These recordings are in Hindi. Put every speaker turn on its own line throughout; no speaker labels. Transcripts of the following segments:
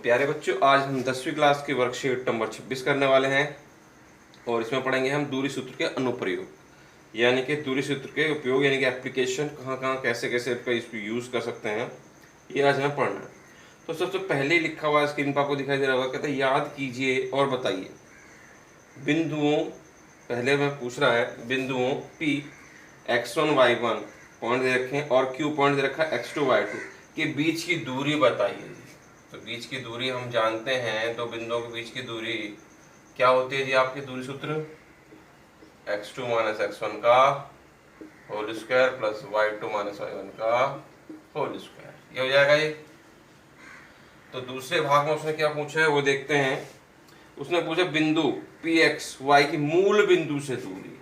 प्यारे बच्चों, आज हम 10वीं क्लास की वर्कशीट नंबर 26 करने वाले हैं और इसमें पढ़ेंगे हम दूरी सूत्र के अनुप्रयोग, यानी कि दूरी सूत्र के उपयोग, यानी कि एप्लीकेशन कहाँ कहाँ कैसे कैसे इसको यूज़ कर सकते हैं, ये आज हमें पढ़ना है। तो सबसे पहले लिखा हुआ स्क्रीन पर आपको दिखाई दे रहा होगा, कहते हैं याद कीजिए और बताइए बिंदुओं, पहले में पूछ रहा है बिंदुओं P x1 y1 पॉइंट दे रखे हैं और Q पॉइंट दे रखा है x2 y2 के बीच की दूरी बताइए जी। तो बीच की दूरी हम जानते हैं, तो बिंदुओं के बीच की दूरी क्या होती है जी? आपकी दूरी सूत्र x2 माइनस x1 का whole square plus y2 minus y1 का होल स्क्वायर, ये हो जाएगा ये। तो दूसरे भाग में उसने क्या पूछा है वो देखते हैं। उसने पूछा बिंदु पी एक्स वाई की मूल बिंदु से दूरी।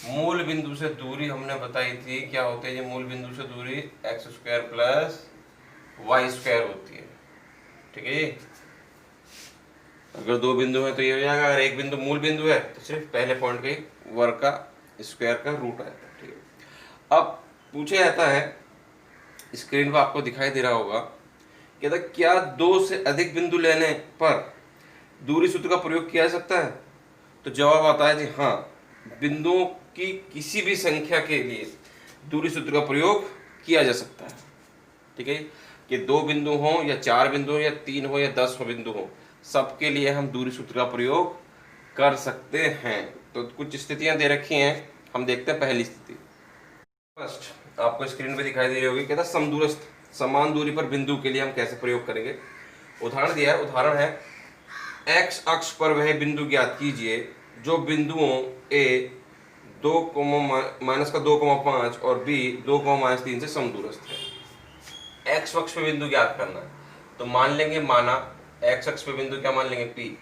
मूल बिंदु से दूरी हमने बताई थी क्या होती है ये? मूल बिंदु से दूरी X square plus Y square होती है, ठीक है। अगर दो बिंदु है तो ये हो जाएगा, अगर एक बिंदु मूल बिंदु है तो सिर्फ पहले पॉइंट के वर्ग का स्क्वायर का रूट आएगा, ठीक है। अब पूछा जाता है, स्क्रीन पर आपको दिखाई दे रहा होगा, कहता क्या दो से अधिक बिंदु लेने पर दूरी सूत्र का प्रयोग किया जा सकता है? तो जवाब आता है जी हाँ, बिंदुओं की किसी भी संख्या के लिए दूरी सूत्र का प्रयोग किया जा सकता है, ठीक है। कि दो बिंदु हो या चार बिंदु हो या तीन हो या 10 बिंदु हो, सबके लिए हम दूरी सूत्र का प्रयोग कर सकते हैं। तो कुछ स्थितियां दे रखी हैं, हम देखते हैं पहली स्थिति। फर्स्ट आपको स्क्रीन पे दिखाई दे रही होगी, कहता समदूरस्थ समान दूरी पर बिंदु के लिए हम कैसे प्रयोग करेंगे। उदाहरण दिया है, उदाहरण है एक्स अक्ष पर वह बिंदु ज्ञात कीजिए जो बिंदुओं ए 2 माइनस का 2,5 और बी 2,-3 से समदूरस्थ है। एक्स अक्ष पे बिंदु ज्ञात करना है, तो मान लेंगे, माना एक्स अक्ष पे बिंदु क्या मान लेंगे? P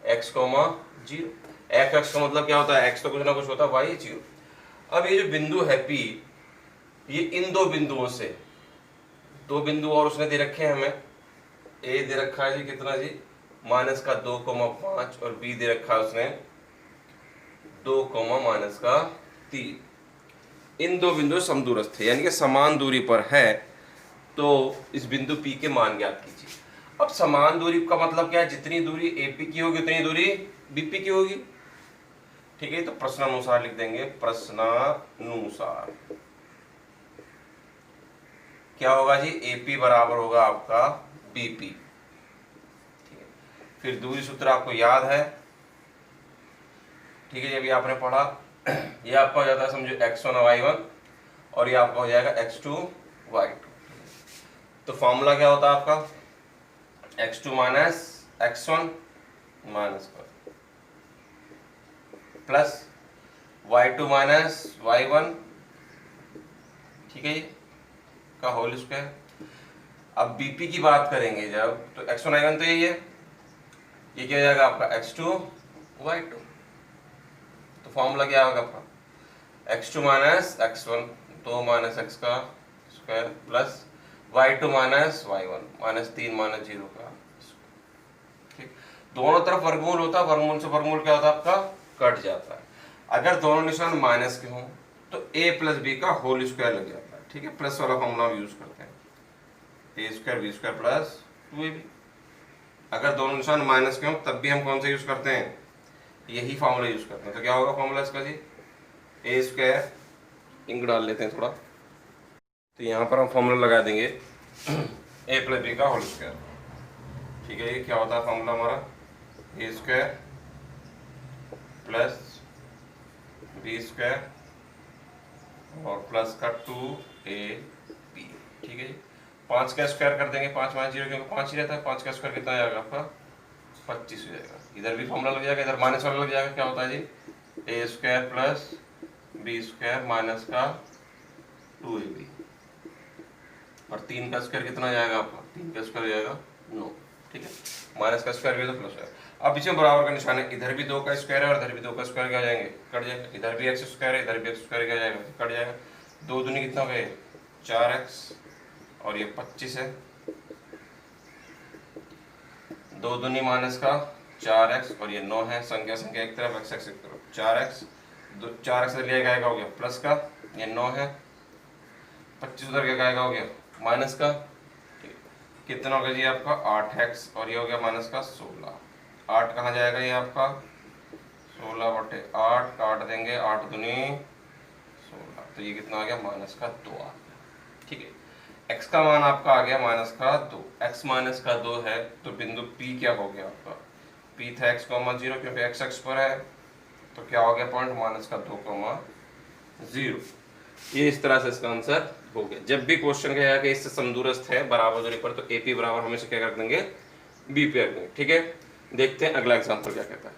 x, 0। एक्स अक्ष का मतलब क्या होता है? एक्स तो कुछ ना कुछ होता है, वाई 0। अब ये जो बिंदु है पी, ये इन दो बिंदुओं से, दो बिंदु और उसने दे रखे हैं हमें। ए दे रखा है जी कितना जी? माइनस का 2,5 और बी दे रखा है उसने 2, माइनस का 3। इन दो बिंदु समदूरस्थ है, यानी कि समान दूरी पर है। तो इस बिंदु P के मान ज्ञात कीजिए। अब समान दूरी का मतलब क्या है? जितनी दूरी AP की होगी उतनी दूरी BP की होगी, ठीक है। तो प्रश्नानुसार लिख देंगे, प्रश्नानुसार क्या होगा जी? AP बराबर होगा आपका BP, ठीक है। फिर दूरी सूत्र आपको याद है, ठीक है, ये भी आपने पढ़ा। ये आपका हो जाता है समझो x1 y1 और ये आपका हो जाएगा x2 y2। तो फॉर्मूला क्या होता है आपका? x2 minus x1 minus plus y2 minus y1, ठीक है, का होल स्क्वायर। अब BP की बात करेंगे जब, तो x1 y1 तो यही है, ये क्या हो जाएगा आपका x2 y2। तो फॉर्मूला क्या होगा आपका? x2 minus x1, 2 minus x का square plus y2 minus y1 minus 3 minus 0 का, ठीक। दोनों तरफ वर्गमूल होता है, वर्गमूल से वर्गमूल क्या होता है आपका? कट जाता है। अगर दोनों निशान माइनस के हों तो a प्लस बी का होल स्क्वायर लग जाता है, ठीक है। प्लस वाला फॉर्मूला हम यूज करते हैं, a square B square plus 2ab। अगर दोनों निशान माइनस के हों तब भी हम कौन सा यूज करते हैं? यही फॉर्मूला यूज करते हैं। तो क्या होगा फॉर्मूला इसका जी? ए स्क्वायर, इंक डाल लेते हैं थोड़ा, तो यहाँ पर हम फॉर्मूला लगा देंगे ए प्लस बी का होल स्क्वायर, ठीक है। ये क्या होता है फॉर्मूला हमारा? ए स्क्वायर प्लस बी स्क्वायर और प्लस का 2ab, ठीक है जी। 5 का स्क्वायर कर देंगे, 5 माइनस 0 क्योंकि 5 ही रहता है, 5 का स्क्वायर कितना आएगा आपका? 25 हो जाएगा। इधर भी फॉर्मूला लग जाएगा, इधर माइनस वाला लग जाएगा। क्या होता है जी? A square plus B square minus का 2ab और 3 का स्क्वायर कितना आ जाएगा आपका? 3 का स्क्वायर हो जाएगा 9, ठीक है। माइनस का स्क्वायर भी तो प्लस है। अब इसमें बराबर का निशान है, इधर भी 2 का स्क्वायर है और इधर भी 2 का स्क्वायर क्या हो जाएंगे? कट जाएगा। इधर भी x स्क्वायर है, इधर भी x स्क्वायर क्या हो जाएगा? कट जाएगा। 2 दूनी कितना हो गए? 4x और ये 25 है। 2 दूनी माइनस का 4x और ये 9 है। संख्या संख्या एक तरफ, x एक तरफ, 4x 4x से लिया गया हो गया प्लस का, ये 9 है। 25 उधर क्या हो गया? माइनस का, कितना हो गया जी आपका 8x और ये हो गया माइनस का 16। 8 कहाँ जाएगा ये आपका 16/8 काट देंगे 8 दूनी 16, तो ये कितना आ गया माइनस का 2 आ गया। ठीक है, x का मान आपका आ गया माइनस का 2, x माइनस का 2 है तो बिंदु P क्या हो गया आपका, P था x, 0 क्योंकि x अक्ष पर है, तो क्या हो गया पॉइंट माइनस का 2, 0। ये इस तरह से इसका आंसर हो गया। जब भी क्वेश्चन कहेगा कि इससे समदूरस्थ है बराबर दूरी पर, तो AP बराबर हमेशा क्या कर देंगे, B पे रख देंगे। ठीक है, देखते हैं अगला एग्जांपल क्या कहता है।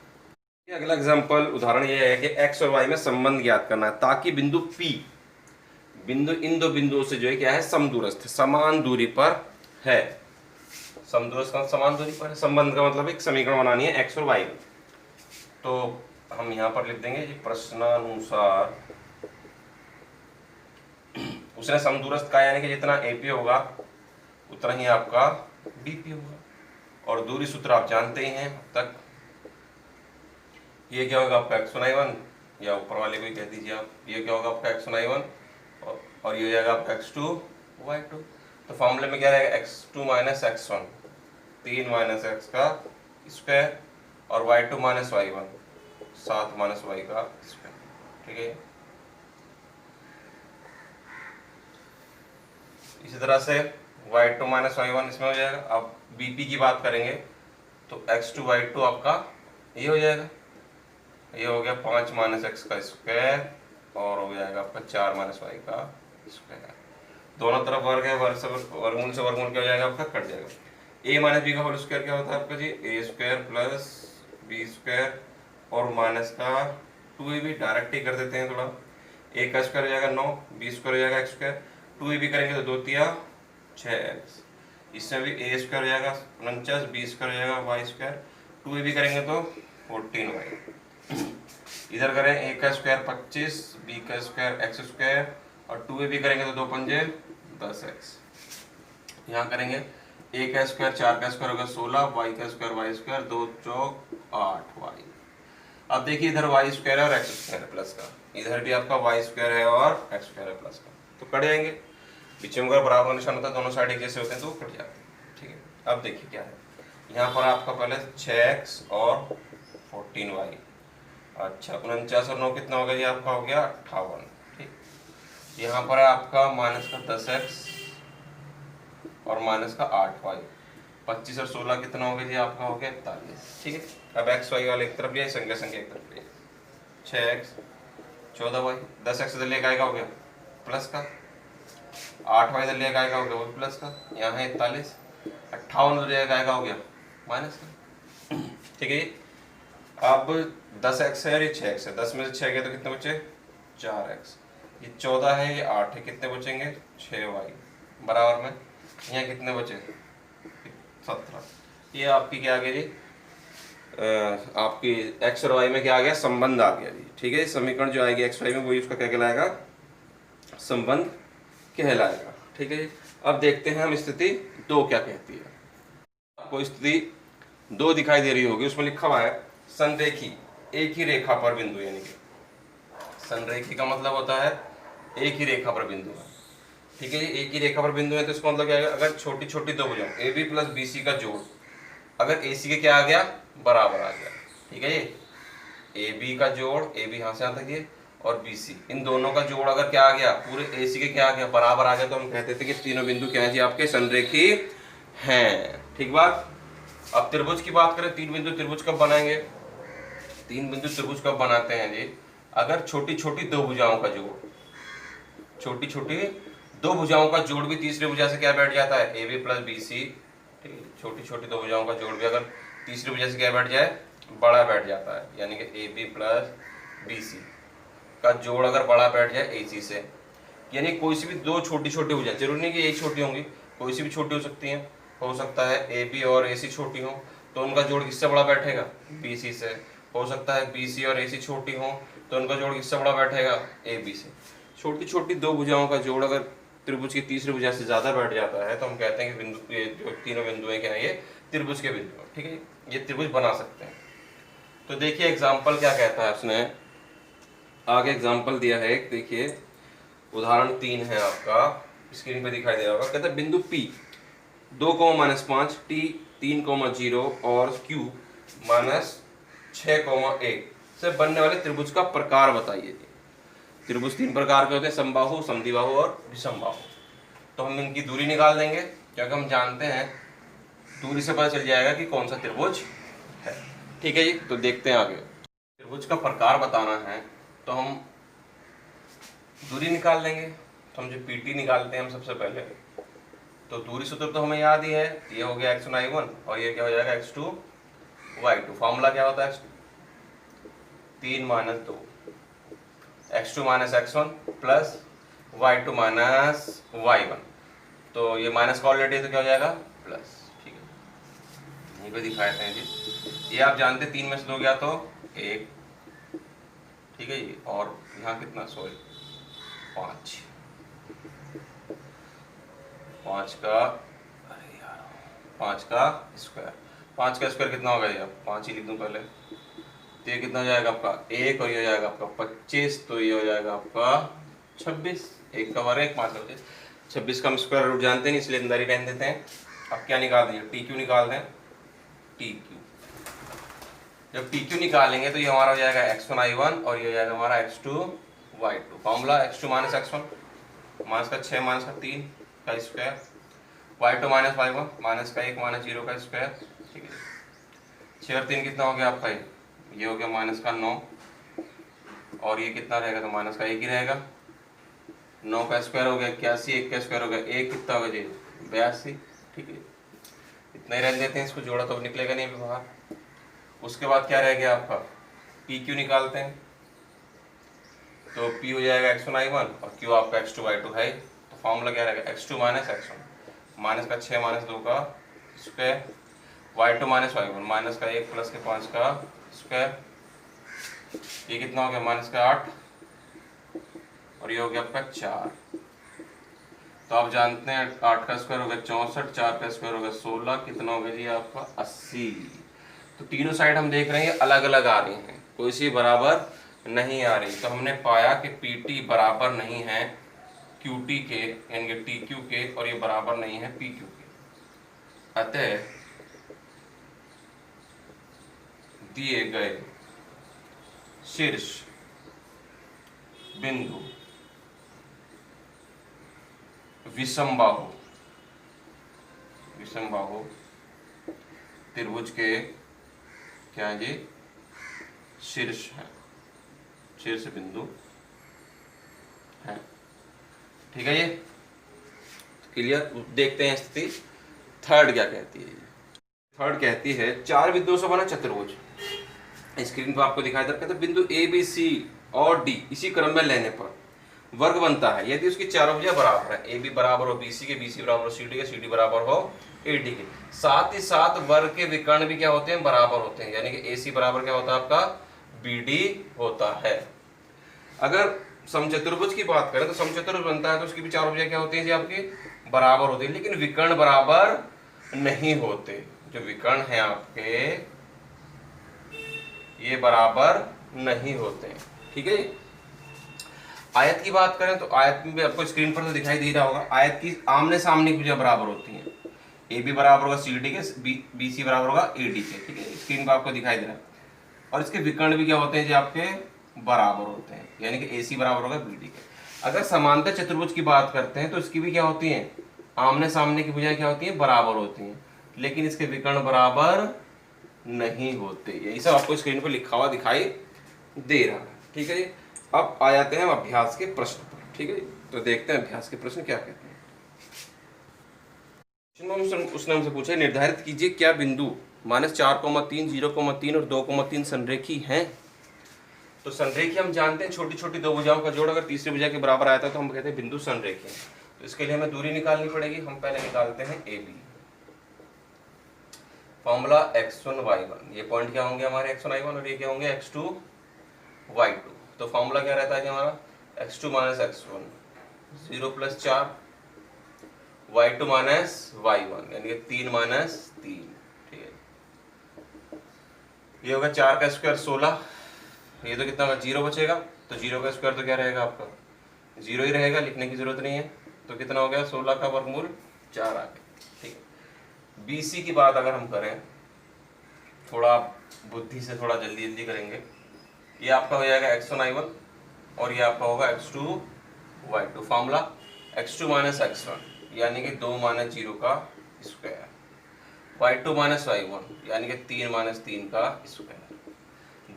अगला एग्जांपल उदाहरण ये है कि x और y में संबंध ज्ञात करना है ताकि बिंदु P, बिंदु इन दो बिंदुओं से जो है क्या है समदूरस्थ, समान दूरी पर है। समदूरस्थ का समान दूरी पर है, संबंध का मतलब एक समीकरण बनानी है x और y में। तो हम यहाँ पर लिख देंगे जी प्रश्नानुसार उसने समदूरस्थ कहा, यानी कि जितना AP होगा उतना ही आपका BP होगा, और दूरी सूत्र आप जानते ही हैं अब तक। ये क्या होगा आपका x1y1, या ऊपर वाले को ही कह दीजिए आप, ये क्या होगा आपका x1y1 और ये हो जाएगा आपका x2y2। तो फॉर्मूले में क्या रहेगा x2 minus x1, 3 minus x का स्क्वायर, और y2 minus y1, 7 minus y का स्क्वायर। ठीक है, इसी तरह से y2 माइनस y1 इसमें हो जाएगा। अब BP की बात करेंगे तो x2 y2 आपका ये हो जाएगा, ये हो गया 5 माइनस x का स्क्वायर, और हो जाएगा आपका 4 माइनस y का स्क्वायर। दोनों तरफ वर्ग है, वर्ग से वर्गमूल से वर्गमूल क्या हो जाएगा आपका कट जाएगा। a माइनस बी का होल स्क्वायर क्या होता है आपका जी, a square plus b square और माइनस का 2ab, डायरेक्ट ही कर देते हैं थोड़ा। a का स्क्वायर हो जाएगा 9, b स्क्वायर हो जाएगा x स्क्वायर, 2ab करेंगे तो 2 तिया 6x, इसमें भी a स्क्वायर हो जाएगा 49, b स्क्वायर हो जाएगा y स्क्वायर, 2ab करेंगे तो 14y। इधर करें a का स्क्वायर 25, b का स्क्वायर x स्क्वायर, और 2ab करेंगे तो 2 पंजे 10x। यहाँ करेंगे a का स्क्वायर 4 का स्क्वायर होगा 16, y का स्क्वायर y स्क्वायर 2 चौक 8y। अब देखिए इधर y स्क्वायर है और x स्क्वायर है प्लस का, इधर भी आपका y स्क्वायर है और x स्क्वायर है प्लस का, तो कट जाएंगे। पीछे में अगर बराबर निशान होता है दोनों साइड एक जैसे होते हैं तो कट जाते हैं। ठीक है, अब देखिए क्या है, यहाँ पर आपका पहले 6x और 14y, अच्छा 49 और 9 कितना हो गया जी आपका हो गया 58। ठीक, यहाँ पर है आपका माइनस का 10x और माइनस का 8y, 25 और 16 कितना हो गया जी आपका हो गया 41। ठीक है, अब x y वाले एक तरफ लिया, संख्या संख्या एक तरफ लिया, 6x 14y, 10x इधर लेकर आएगा हो गया प्लस का, 8y इधर लेकर आएगा हो गया वो भी प्लस का, यहाँ है 41, 58 इधर लेकर आएगा हो गया माइनस का। ठीक है, अब 10x है और ये 6x है, 10 में से 6 गए तो कितने बचे 4x, ये 14 है ये 8 है, कितने बचेंगे 6y बराबर में, यहाँ कितने बचे 17। ये आपकी क्या आ गया जी आपकी x और y में क्या आ गया संबंध आ गया जी। ठीक है, समीकरण जो आएगी x y में वही उसका क्या कहलाएगा संबंध कहलाएगा। ठीक है जी, अब देखते हैं हम स्थिति 2 क्या कहती है। आपको स्थिति 2 दिखाई दे रही होगी, उसमें लिखा हुआ है संरेखी एक ही रेखा पर बिंदु, यानी कि संरेखी का मतलब होता है एक ही रेखा पर बिंदु है। ठीक है, एक ही रेखा पर बिंदु है तो इसका मतलब क्या है, अगर छोटी छोटी दो भुजाओं A B plus B C का जोड़ अगर ए सी के क्या आ गया बराबर आ गया, ठीक है, ये ए बी का जोड़ ए बी यहाँ से यहाँ तक ये और बी सी, इन दोनों का जोड़ अगर क्या आ गया पूरे ए सी के क्या आ गया बराबर आ गया, तो हम कहते थे कि तीनों बिंदु क्या है जी आपके संरेखी हैं। ठीक बात। अब त्रिभुज की बात करें, तीन बिंदु त्रिभुज कब बनाएंगे, तीन बिंदु त्रिभुज कब बनाते हैं जी, अगर छोटी छोटी दो भुजाओं का जोड़, छोटी छोटी दो भुजाओं का जोड़ भी तीसरी भुजा से क्या बैठ जाता है A B plus B C. ठीक है, छोटी छोटी दो भुजाओं का जोड़ भी अगर तीसरी भुजा से क्या बैठ जाए बड़ा बैठ जाता है, यानी कि A B plus B C का जोड़ अगर बड़ा बैठ जाए ए सी से, यानी कोई सी भी दो छोटी छोटी भुजा, जरूरी नहीं कि एक छोटी होंगी, कोई सी भी छोटी हो सकती है, हो सकता है ए बी और ए सी छोटी हो तो उनका जोड़ किससे बड़ा बैठेगा बी सी से, हो सकता है बी सी और ए सी छोटी हो तो उनका जोड़ किससे बड़ा बैठेगा ए बी से। छोटी छोटी दो भुजाओं का जोड़ अगर त्रिभुज की तीसरी भुजा से ज्यादा बैठ जाता है तो हम कहते हैं कि बिंदु ये जो तीनों बिंदु है क्या है ये त्रिभुज के बिंदु है। ठीक है, ये त्रिभुज बना सकते हैं। तो देखिए एग्जाम्पल क्या कहता है उसने, आगे एग्जाम्पल दिया है, देखिए उदाहरण 3 है आपका, स्क्रीन पे दिखाई दे रहा होगा, कहता है बिंदु P 2, t 3, 0 और q -6, 1 से बनने वाले त्रिभुज का प्रकार बताइए जी। त्रिभुज 3 प्रकार के होते हैं, समबाहु, समद्विबाहु और विषमबाहु। तो हम इनकी दूरी निकाल देंगे, क्योंकि हम जानते हैं दूरी से पता चल जाएगा कि कौन सा त्रिभुज है। ठीक है जी, तो देखते हैं आगे। त्रिभुज का प्रकार बताना है तो हम दूरी निकाल देंगे। तो हम जो PT निकालते हैं हम सबसे पहले, तो दूरी सूत्र तो हमें याद ही है, ये हो गया x1 y1 और ये क्या हो जाएगा x2 y2। फॉर्मूला क्या होता है 3 - 2 x2 - x1 plus y2 - y1। तो ये माइनस का ऑलरेडी तो क्या हो जाएगा प्लस। ठीक है, यहीं पे दिखाते हैं जी। ये आप जानते 3 में से 2 गया तो 1। ठीक है जी, और यहाँ कितना 5 का, अरे यार 5 का स्क्वायर। 5 का स्क्वायर कितना होगा ये, 5 ही लिख दूं पहले। तो ये कितना हो जाएगा आपका 1 और ये हो जाएगा आपका 25। तो ये हो जाएगा आपका 26। 1 का वर्ग 1, 5 का 25। 26 का हम स्क्वायर रूट जानते नहीं, इसलिए अंदर ही रहने देते हैं। अब क्या निकाल देंगे, TQ निकाल दें। TQ जब TQ निकालेंगे तो ये हमारा हो जाएगा x1 y1 और ये हो जाएगा हमारा x2 y2। Formula x2 - x1 minus का 6 माइनस का 3 का स्क्वायर, y2 - y1 माइनस का 1 - 0 का स्क्वायर। ठीक है, 6 और 3 कितना हो गया आपका, ये हो गया माइनस का 9 और ये कितना रहेगा, तो माइनस का 1 ही रहेगा। 9 का स्क्वायर हो गया 81, 1 का स्क्वायर हो गया 1, कितना होगा जी 82। ठीक है, इतना ही रहने देते हैं, इसको जोड़ा तो निकलेगा नहीं अभी बाहर। उसके बाद क्या रह गया आपका, PQ निकालते हैं। तो P हो जाएगा x1 y1 और Q आपका x2 y2 है। तो फॉर्मूला क्या रहेगा x2 - x1 माइनस का 6 - 2 का स्क्वायर, y2 - y1 माइनस का 1 प्लस के 5 का स्क्वायर। ये कितना हो गया माइनस का 8 और ये हो गया आपका 4। तो आप जानते हैं 8 का स्क्वायर हो गया 64, 4 का स्क्वायर हो गया 16, कितना हो गया जी आपका 80। तो तीनों साइड हम देख रहे हैं अलग अलग आ रही हैं, कोई सी बराबर नहीं आ रही। तो हमने पाया कि PT बराबर नहीं है QT के, यानी कि TQ के, और ये बराबर नहीं है PQ के। अतः दिए गए शीर्ष बिंदु विषमबाहु त्रिभुज के क्या है जी, शीर्ष है, शीर्ष बिंदु है। ठीक है, ये क्लियर। देखते हैं स्थिति थर्ड क्या कहती है। थर्ड कहती है 4 बिंदुओं से बना चतुर्भुज। स्क्रीन पर आपको दिखाई दे रहा है, बिंदु ABC और D इसी क्रम में लेने पर वर्ग बनता है यदि उसकी चारों भुजा बराबर है। AB बराबर हो BC के, BC बराबर हो CD के, CD बराबर हो AD के। साथ ही साथ वर्ग के विकर्ण भी क्या होते हैं, बराबर होते हैं। यानी कि AC बराबर क्या होता है आपका BD होता है। अगर समचतुर्भुज की बात करें तो समचतुर्भुज बनता है तो उसकी भी चारों भुजा क्या होती है जी आपकी बराबर होती है, लेकिन विकर्ण बराबर नहीं होते। जो विकर्ण है आपके ये बराबर नहीं होते। ठीक है, आयत की बात करें तो आयत में भी आपको स्क्रीन पर तो दिखाई दे रहा होगा, आयत की आमने सामने की भुजा बराबर होती हैं। AB बराबर होगा CD के, BC बराबर होगा AD के। ठीक है, स्क्रीन पर आपको दिखाई दे रहा है। और इसके विकर्ण भी क्या होते हैं जो आपके बराबर होते हैं, यानी कि AC बराबर होगा BD के। अगर समांतर चतुर्भुज की बात करते हैं तो इसकी भी क्या होती है, आमने सामने की भुजाएं क्या होती हैं बराबर होती हैं, लेकिन इसके विकर्ण बराबर नहीं होते। यही सब आपको स्क्रीन पर लिखा हुआ दिखाई दे रहा है। ठीक है जी, अब आ जाते हैं हम अभ्यास के प्रश्न पर। ठीक है जी, तो देखते हैं अभ्यास के प्रश्न क्या कहते हैं। उसने हमसे पूछा निर्धारित कीजिए क्या बिंदु -4,3, 0,3 और 2,3 संरेखी हैं। तो संरेखी हम जानते हैं छोटी छोटी दो भुजाओं का जोड़ अगर तीसरी भुजा के बराबर आता है तो हम कहते हैं बिंदु संरेखी है। तो इसके लिए हमें दूरी निकालनी पड़ेगी। हम पहले निकालते हैं AB। फॉर्मूला x1 y1, ये पॉइंट क्या होंगे हमारे x1 y1 और ये क्या होंगे x2 y2। तो फॉर्मूला क्या रहता है हमारा x2 - x1 0 + 4 y2 - y1 यानी कि 3 - 3। ठीक है, ये होगा 4 का स्क्वायर 16, ये तो कितना होगा 0 बचेगा, तो 0 का स्क्वायर तो क्या रहेगा आपका 0 ही रहेगा, लिखने की जरूरत नहीं है। तो कितना हो गया 16 का वर्गमूल 4 आ गया। ठीक है, BC की बात अगर हम करें, थोड़ा बुद्धि से थोड़ा जल्दी जल्दी करेंगे, ये आपका हो जाएगा x1 y1 और ये आपका होगा x2 y2। Formula x2 minus x1 यानी कि 2 माइनस 0 का स्क्वायर, y2 माइनस y1 यानी कि 3 माइनस 3 का स्क्वायर।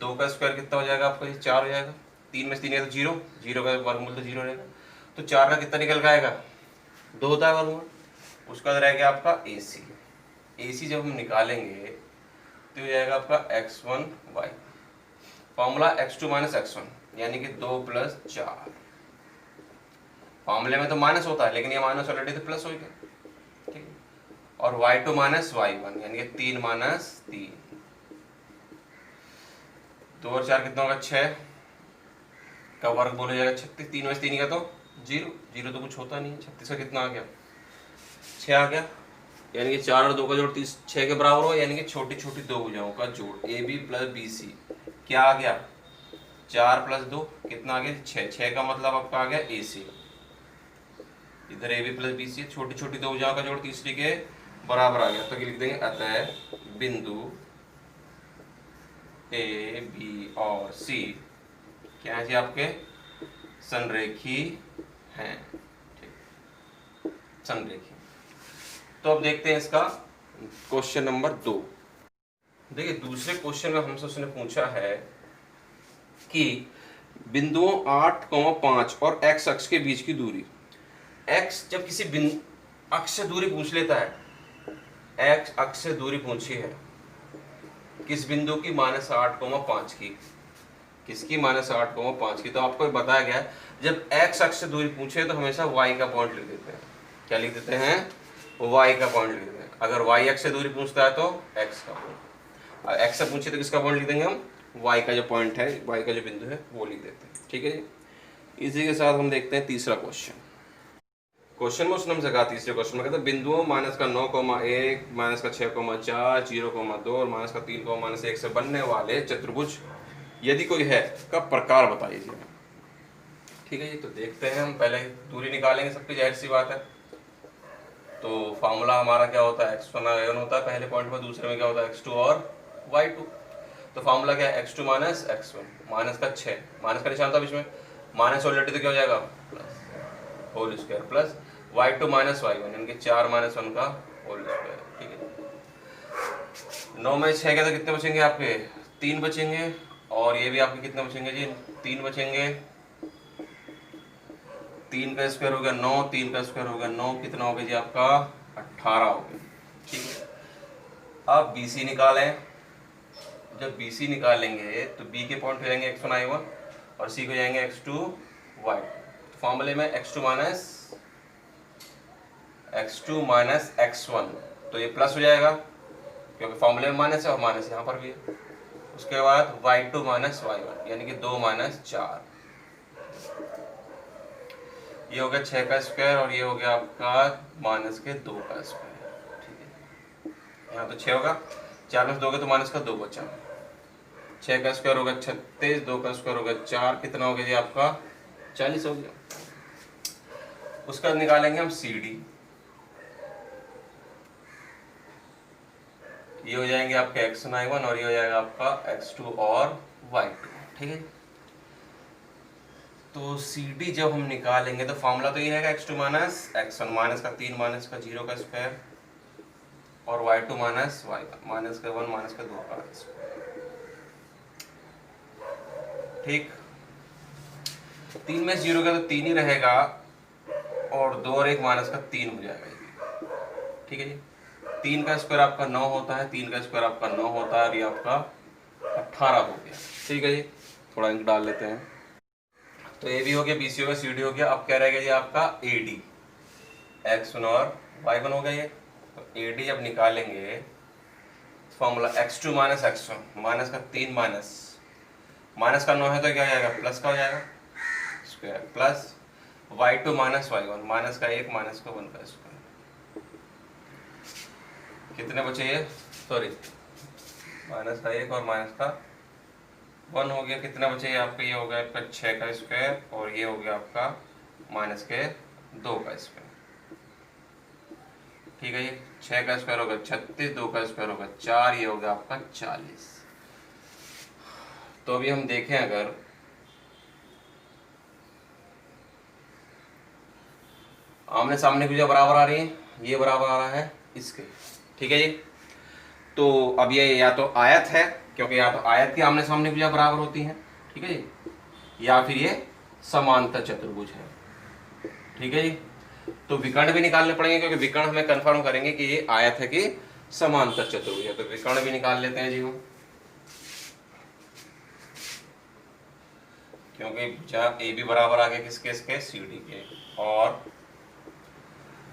2 का स्क्वायर कितना हो जाएगा आपका, ये 4 हो जाएगा। 3 में से 3 है तो 0, 0 का वर्गमूल तो 0 रहेगा, तो 4 का कितना निकल आएगा, 2 होता है वर्गमूल। उसका बाद रह गया आपका AC। AC जब हम निकालेंगे तो हो जाएगा आपका x1 y, formula x2 minus x1 यानी कि 2 प्लस 4। फॉर्मूले में तो माइनस होता है लेकिन ये माइनस ऑलरेडी तो प्लस हो गया, ठीक है। और y2 माइनस y1 यानी कि 3 माइनस 3, 2 और 4 कितना होगा, 6 का वर्ग बोला जाएगा 36। 3 में से 3 का तो 0, 0 तो कुछ होता नहीं है। 36 का कितना आ गया, 6 आ गया, यानी कि 4 और 2 का जोड़ 6 के बराबर हो, यानी कि छोटी छोटी दो भुजाओं का जोड़ AB प्लस BC क्या आ गया, 4 प्लस 2 कितना आ गया, 6। 6 का मतलब आपका आ गया AC। इधर AB प्लस BC छोटी छोटी दो भुजाओं का जोड़ तीसरी के बराबर आ गया, तो लिख देंगे अतः बिंदु A, B और C क्या है जी आपके संरेखी हैं, ठीक, संरेखी। तो अब देखते हैं इसका क्वेश्चन नंबर 2। देखिए दूसरे क्वेश्चन में हमसे उसने पूछा है कि बिंदुओं 8,5 और x अक्ष के बीच की दूरी। x जब किसी अक्ष से दूरी पूछ लेता है, x अक्ष से दूरी पूछी है किस बिंदु की, -8,5 की, किसकी, -8,5 की। तो आपको बताया गया है जब x अक्ष से दूरी पूछे तो हमेशा y का पॉइंट लिख देते हैं। क्या लिख देते हैं, y का पॉइंट लिख देते हैं। अगर y अक्ष से दूरी पूछता है तो x का पॉइंट, x से पूछे तो किसका पॉइंट लिख देंगे हम, y का जो पॉइंट है, y का जो बिंदु है वो लिख देते हैं, ठीक है जी। इसी के साथ हम देखते हैं तीसरा क्वेश्चन। क्वेश्चन में उसने हमसे कहा, तीसरे क्वेश्चन में कहते हैं बिंदुओं -9,1, -6,4, 0,2 और -3,-1 से बनने वाले चतुर्भुज यदि कोई है का प्रकार बताइए, ठीक है जी। तो देखते हैं, हम पहले दूरी निकालेंगे, सबकी जाहिर सी बात है। तो फार्मूला हमारा क्या होता है, x1 y1 होता है पहले पॉइंट में, दूसरे में क्या होता है x2 और y2। तो फार्मूला क्या है, x2 माइनस x1, माइनस का 6, माइनस का निशान था बीच में, माइनस ऑलरेडी तो क्या हो जाएगा plus whole square, plus y2 minus y1 यानी कि 4 माइनस 1 का होल स्क्वायर, ठीक है। 9 में 6 के तो कितने बचेंगे आपके, 3 बचेंगे, और ये भी आपके कितने बचेंगे जी, 3 बचेंगे। 3 का स्क्वायर हो गया 9, 3 का स्क्वायर हो गया 9, कितना हो गया जी आपका 18 हो गया, ठीक है। अब BC निकालें। जब BC निकालेंगे तो B के पॉइंट हो जाएंगे x1 y1 और C को जाएंगे x2 y2। फॉर्मूले में x2 माइनस x1 तो ये प्लस हो जाएगा क्योंकि फॉर्मूले में माइनस है और माइनस यहाँ पर भी है। उसके बाद y2 माइनस y1 यानी कि 2 माइनस 4, ये हो गया 6 का स्क्वायर और ये हो गया आपका माइनस के 2 का स्क्वायर, ठीक है। यहाँ तो 6 होगा, 4 में से 2 के तो माइनस का 2 बचा, 6 का स्क्वायर होगा 36, 2 का स्क्वायर होगा 4, कितना हो गया जी आपका 40 हो गया। उसका निकालेंगे हम CD, ये हो जाएंगे आपके x1 y1 और ये हो जाएगा आपका x2 और y2, ठीक है। तो CD जब हम निकालेंगे तो फॉर्मूला तो ये है x2 माइनस x1, माइनस का 3 माइनस का 0 का स्क्वायर और y2 माइनस y1, माइनस का 1 माइनस का 2 का स्क्वायर, ठीक। 3 में 0 का तो 3 ही रहेगा और 2 और 1 माइनस का 3 हो जाएगा, ठीक है जी। 3 का स्क्वायर आपका 9 होता है, 3 का स्क्वायर आपका 9 होता है और ये आपका 18 हो गया, ठीक है जी। थोड़ा इंक डाल लेते हैं। तो AB हो गया, BC हो गया, CD हो गया। अब क्या रहेगा जी आपका AD, x1 और y1 हो गया ये। तो AD जब निकालेंगे formula x2 minus x1, minus का 3 माइनस का 9 है तो क्या हो जाएगा प्लस का हो जाएगा square, plus y2 minus y1, minus का 1 माइनस का 1 का स्क्वायर, कितने बचे ये, सॉरी माइनस का 1 और माइनस का 1 हो गया, कितना बचे ये आपका, ये हो गया आपका 6 का स्क्वायर और ये हो गया आपका माइनस के 2 का स्क्वायर। ठीक है, ये 6 का स्क्वायर होगा 36, 2 का स्क्वायर होगा 4, ये हो गया आपका 40। तो अभी हम देखें, अगर आमने सामने की भुजा बराबर आ रही है, ये बराबर आ रहा है इसके, ठीक है जी। तो अब ये या तो आयत है, क्योंकि या तो आयत की आमने सामने भुजा बराबर होती हैं, ठीक है जी, या फिर ये समांतर चतुर्भुज है, ठीक है जी। तो विकर्ण भी निकालने पड़ेंगे, क्योंकि विकर्ण हमें कंफर्म करेंगे कि ये आयत है कि समांतर चतुर्भुज है। तो विकर्ण भी निकाल लेते हैं जी हम, क्योंकि भुजा ए बी बराबर आ गया किसके, इसके सी डी के, और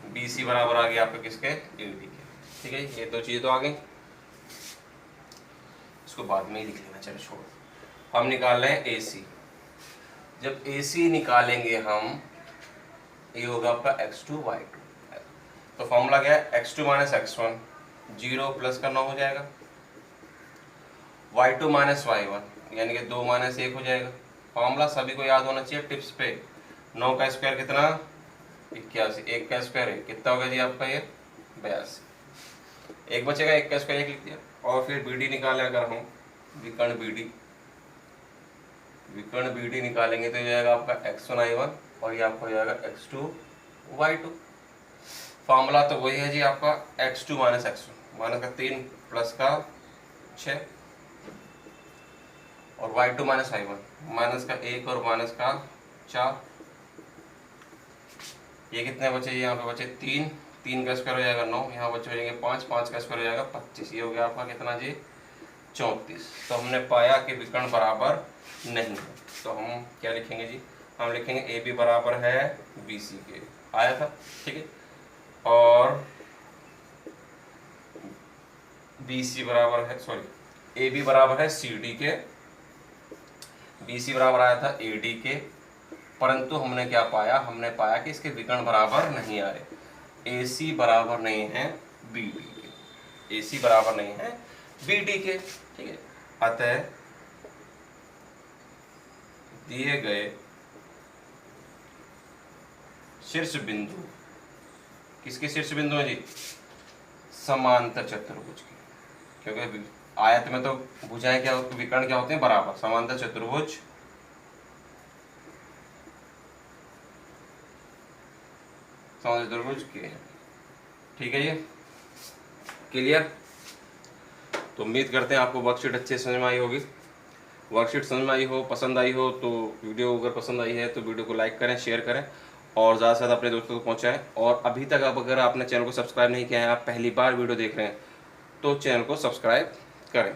बी सी बराबर आ गया आपका किसके, ए डी के, ठीक है। ये दो चीजें तो आ गई, इसको बाद में ही लिख लेना, चलो छोड़ो। हम निकाल रहे हैं ए सी। जब ए सी निकालेंगे हम, ये होगा आपका x2 y2, तो फॉर्मूला क्या है, x2 माइनस x1, 0 प्लस का 9 हो जाएगा, y2 माइनस y1 यानी कि 2 माइनस 1 हो जाएगा। फॉर्मूला सभी को याद होना चाहिए टिप्स पे। 9 का स्क्वायर कितना, 81, 1 का स्क्वायर है कितना होगा जी आपका, ये 82, एक बचेगा, 1 का स्क्वायर 1 लिख दिया। और फिर बी डी निकालें अगर हम, विकर्ण बी डी, विकर्ण बी डी निकालेंगे तो ये जाएगा आपका x1 y1, और ये आपको हो जाएगा x2 y2। फॉर्मूला तो वही है जी आपका, x2 माइनस x1, माइनस का 3 प्लस का 6, और y2 माइनस y1, माइनस का 1 और माइनस का 4। ये कितने बचे, यहाँ पे बचे 3, 3 का स्क्वायर हो जाएगा 9, यहाँ बचे हो जाएंगे 5, 5 का स्क्वायर हो जाएगा 25, ये हो गया आपका कितना जी, 34। तो हमने पाया कि विकर्ण बराबर नहीं है, तो हम क्या लिखेंगे जी, हम लिखेंगे ए बी बराबर है बी सी के, आया था, ठीक है, और बी सी बराबर है, सॉरी, ए बी बराबर है सी डी के, बी सी बराबर आया था ए डी के, परंतु हमने क्या पाया, हमने पाया कि इसके विकर्ण बराबर नहीं आ रहे, ए सी बराबर नहीं है बी डी के, ए सी बराबर नहीं है बी डी के, ठीक है। अतः दिए गए शीर्ष बिंदु, किसके शीर्ष बिंदु है जी, समांतर चतुर्भुज के, क्योंकि आयत में तो भुजाएं क्या, विकर्ण क्या होते हैं, बराबर, समांतर चतुर्भुज के, ठीक है, ये क्लियर। तो उम्मीद करते हैं आपको वर्कशीट अच्छे समझ में आई होगी। वर्कशीट समझ में आई हो, पसंद आई हो, तो वीडियो अगर पसंद आई है तो वीडियो को लाइक करें, शेयर करें, और ज़्यादा से ज़्यादा अपने दोस्तों को पहुंचाएं। और अभी तक आप अगर आपने चैनल को सब्सक्राइब नहीं किया है, आप पहली बार वीडियो देख रहे हैं, तो चैनल को सब्सक्राइब करें।